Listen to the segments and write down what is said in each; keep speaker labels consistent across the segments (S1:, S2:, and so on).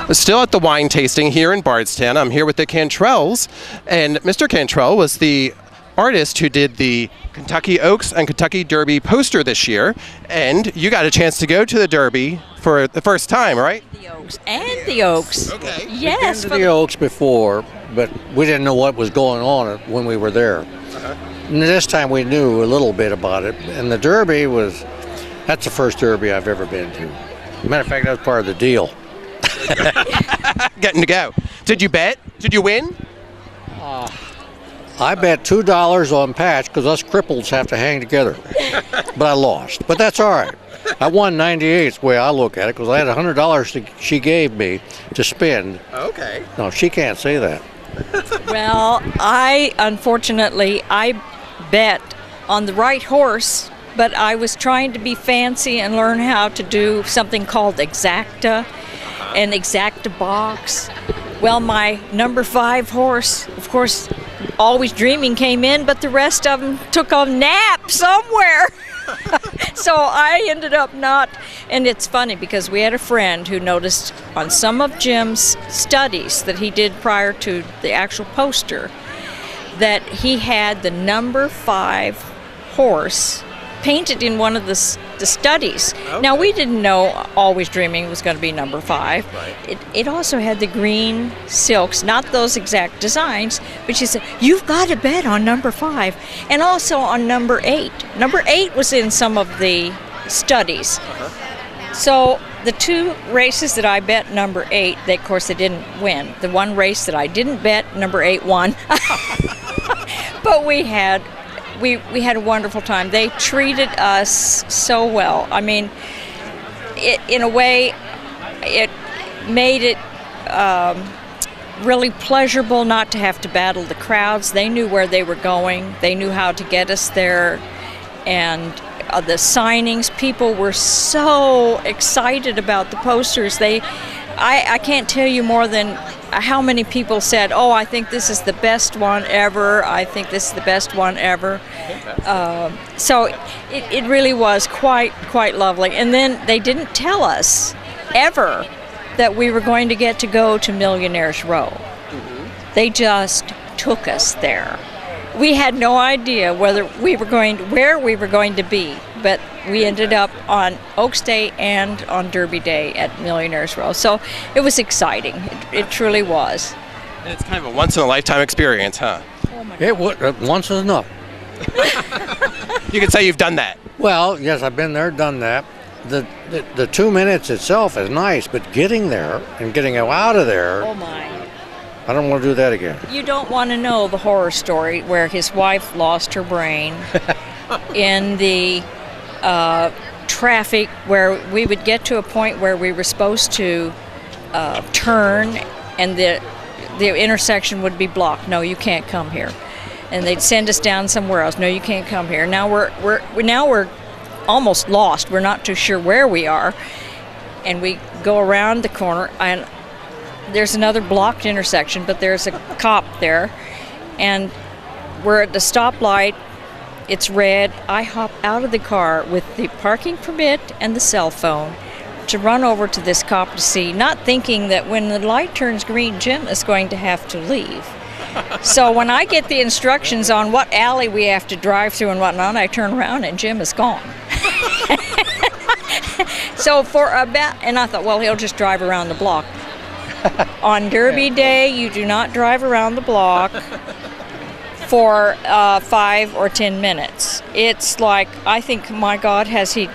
S1: Still at the wine tasting here in Bardstown. I'm here with the Cantrells, and Mr. Cantrell was the artist who did the Kentucky Oaks and Kentucky Derby poster this year, and you got a chance to go to the Derby for the first time, right?
S2: The Oaks and the Oaks.
S1: Okay.
S2: Yes.
S3: We've been to the Oaks before, but we didn't know what was going on when we were there. And this time we knew a little bit about it, and the Derby that's the first Derby I've ever been to. Matter of fact, that was part of the deal.
S1: Getting to go. Did you bet? Did you win?
S3: I bet $2 on Patch because us cripples have to hang together. But I lost. But that's all right. I won 98 is the way I look at it because I had $100 she gave me to spend.
S1: Okay.
S3: No, she can't say that.
S2: Well, unfortunately, I bet on the right horse, but I was trying to be fancy and learn how to do something called exacta, an exacta box. Well, my number 5 horse, of course, Always Dreaming came in, but the rest of them took a nap somewhere. So I ended up not, and it's funny because we had a friend who noticed on some of Jim's studies that he did prior to the actual poster that he had the number 5 horse painted in one of the studies. Okay. Now, we didn't know Always Dreaming was going to be number 5. Right. It also had the green silks, not those exact designs, but she said, you've got to bet on number 5 and also on number 8. Number 8 was in some of the studies. So the 2 races that I bet number 8, of course they didn't win. The one race that I didn't bet, number 8 won. But we had a wonderful time. They treated us so well. I mean, in a way, it made it really pleasurable not to have to battle the crowds. They knew where they were going. They knew how to get us there. And the signings, people were so excited about the posters. I can't tell you more than how many people said, oh, I think this is the best one ever. I think this is the best one ever. So it really was quite lovely. And then they didn't tell us ever that we were going to get to go to Millionaire's Row. Mm-hmm. They just took us there. We had no idea where we were going to be, but we ended up on Oaks Day and on Derby Day at Millionaire's Row. So it was exciting. It truly was.
S1: And it's kind of a once-in-a-lifetime experience, huh?
S2: Oh my
S3: God. Once is enough.
S1: You could say you've done that.
S3: Well, yes, I've been there, done that. The 2 minutes itself is nice, but getting there and getting out of there.
S2: Oh my.
S3: I don't want to do that again.
S2: You don't want to know the horror story where his wife lost her brain in the traffic, where we would get to a point where we were supposed to turn and the intersection would be blocked. No, you can't come here. And they'd send us down somewhere else. No, you can't come here. Now we're almost lost. We're not too sure where we are. And we go around the corner, and there's another blocked intersection, but there's a cop there, and we're at the stoplight. It's red. I hop out of the car with the parking permit and the cell phone to run over to this cop to see, not thinking that when the light turns green, Jim is going to have to leave. So when I get the instructions on what alley we have to drive through and whatnot, I turn around and Jim is gone. So and I thought, well, he'll just drive around the block. On Derby Day, you do not drive around the block for 5 or 10 minutes. It's like, I think, my God, has he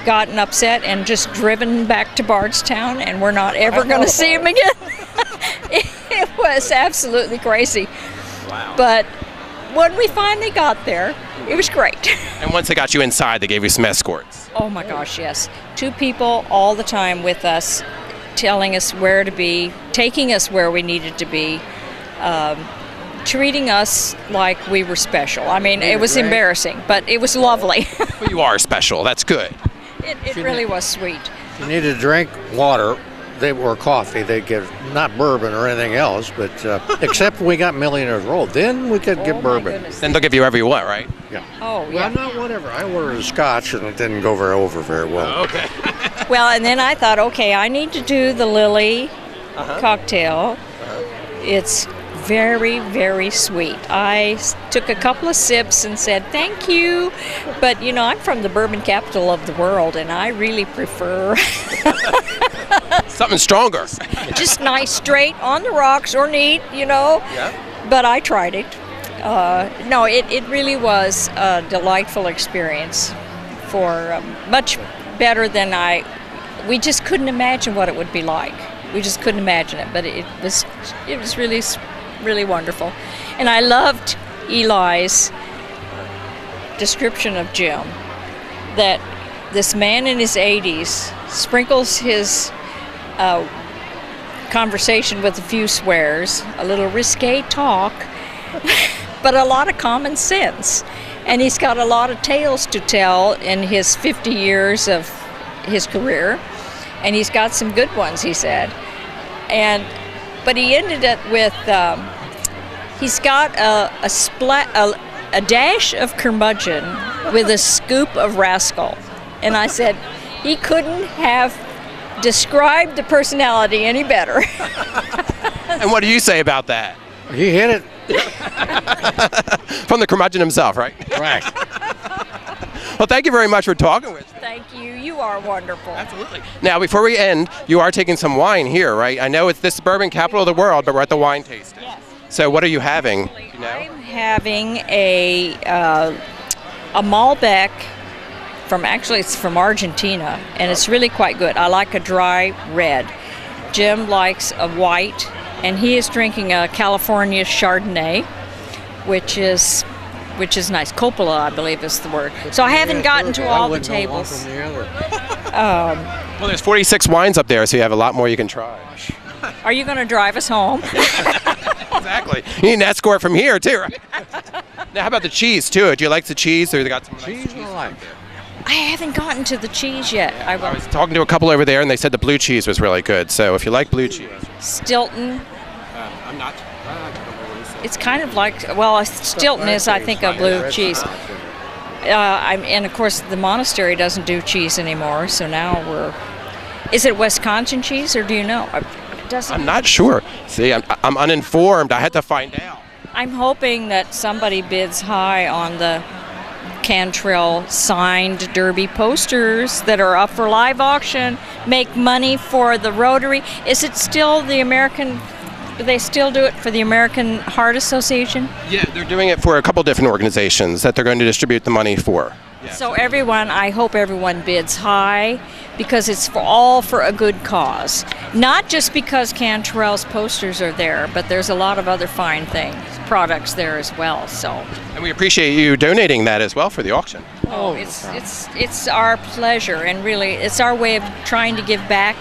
S2: gotten upset and just driven back to Bardstown and we're not ever going to see him again? It was absolutely crazy.
S1: Wow.
S2: But when we finally got there, it was great.
S1: And once they got you inside, they gave you some escorts.
S2: Oh my gosh, yes. 2 people all the time with us, telling us where to be, taking us where we needed to be, treating us like we were special. I mean, it was embarrassing, but it was lovely.
S1: Well, you are special. That's good.
S2: It really was sweet.
S3: If you needed to drink water, or coffee, they'd give, not bourbon or anything else, but except when we got Millionaire's Row, then we could get bourbon.
S2: Goodness.
S1: Then they'll give you whatever you want, right?
S3: Yeah.
S2: Oh, yeah.
S3: Well, not whatever. I ordered a scotch and it didn't go over very well.
S1: Okay.
S2: Well, and then I thought, okay, I need to do the Lily cocktail. It's very, very sweet. I took a couple of sips and said, thank you. But, you know, I'm from the bourbon capital of the world, and I really prefer
S1: Something stronger.
S2: just nice, straight, on the rocks, or neat, you know.
S1: Yeah.
S2: But I tried it. No, it really was a delightful experience, for much better than we just couldn't imagine what it would be like. We just couldn't imagine it, but it was really, really wonderful. And I loved Eli's description of Jim, that this man in his 80s sprinkles his conversation with a few swears, a little risque talk, but a lot of common sense. And he's got a lot of tales to tell in his 50 years of his career, and he's got some good ones, he said. But he ended it with, he's got a dash of curmudgeon with a scoop of rascal. And I said, he couldn't have described the personality any better.
S1: And what do you say about that?
S3: He hit it.
S1: From the curmudgeon himself, right?
S3: Right.
S1: Well, thank you very much for talking with me.
S2: Thank you. You are wonderful.
S1: Absolutely. Now, before we end, you are taking some wine here, right? I know it's this bourbon capital of the world, but we're at the wine tasting.
S2: Yes.
S1: So what are you having? You know?
S2: I'm having a Malbec it's from Argentina, and it's really quite good. I like a dry red. Jim likes a white, and he is drinking a California Chardonnay, which is nice. Coppola, I believe, is the word. So I haven't gotten to all the tables.
S1: Well, there's 46 wines up there, so you have a lot more you can try.
S2: Are you going to drive us home?
S1: Exactly. You need an escort from here, too, right? Now, how about the cheese, too? Do you like the cheese, or they got some nice cheese?
S3: I like.
S2: I haven't gotten to the cheese yet.
S1: I was talking to a couple over there, and they said the blue cheese was really good. So if you like blue cheese.
S2: Stilton.
S1: I'm not.
S2: It's kind of like, Stilton is, I think, a blue cheese. And of course, the monastery doesn't do cheese anymore, so now is it Wisconsin cheese, or do you know?
S1: I'm not sure. See, I'm uninformed. I had to find out.
S2: I'm hoping that somebody bids high on the Cantrell signed Derby posters that are up for live auction, make money for the Rotary. Is it still the American? Do they still do it for the American Heart Association?
S1: Yeah, they're doing it for a couple different organizations that they're going to distribute the money for. Yeah.
S2: So I hope everyone bids high, because it's all for a good cause. Not just because Cantrell's posters are there, but there's a lot of other fine products there as well. So.
S1: And we appreciate you donating that as well for the auction.
S2: Oh, it's our pleasure, and really it's our way of trying to give back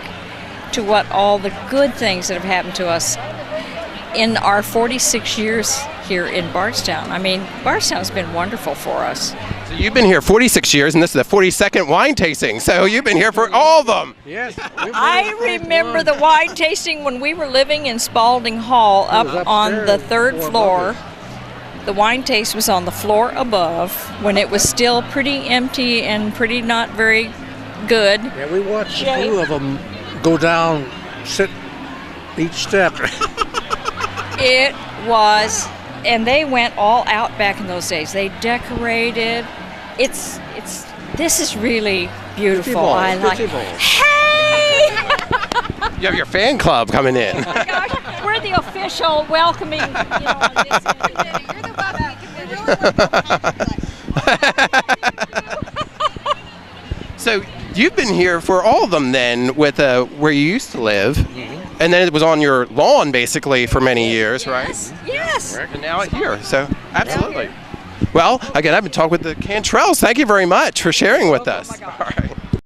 S2: to what all the good things that have happened to us in our 46 years here in Bardstown. I mean, Bardstown's been wonderful for us.
S1: So you've been here 46 years, and this is the 42nd wine tasting, so you've been here for all of them.
S3: Yes.
S2: I remember the wine tasting when we were living in Spalding Hall up on the third floor. The wine taste was on the floor above when it was still pretty empty and pretty not very good.
S3: Yeah, we watched a few of them go down, sit each step.
S2: It was, and they went all out back in those days. They decorated. This is really beautiful. I like. Hey!
S1: You have your fan club coming in.
S2: Oh my gosh, we're the official welcoming. On this.
S4: You're the welcoming.
S1: So you've been here for all of them then, with where you used to live, and then it was on your lawn basically for many years, right?
S2: Yes.
S1: And now here, so absolutely. Well, again, I've been talking with the Cantrells. Thank you very much for sharing with us.
S2: Oh my gosh.
S1: All right.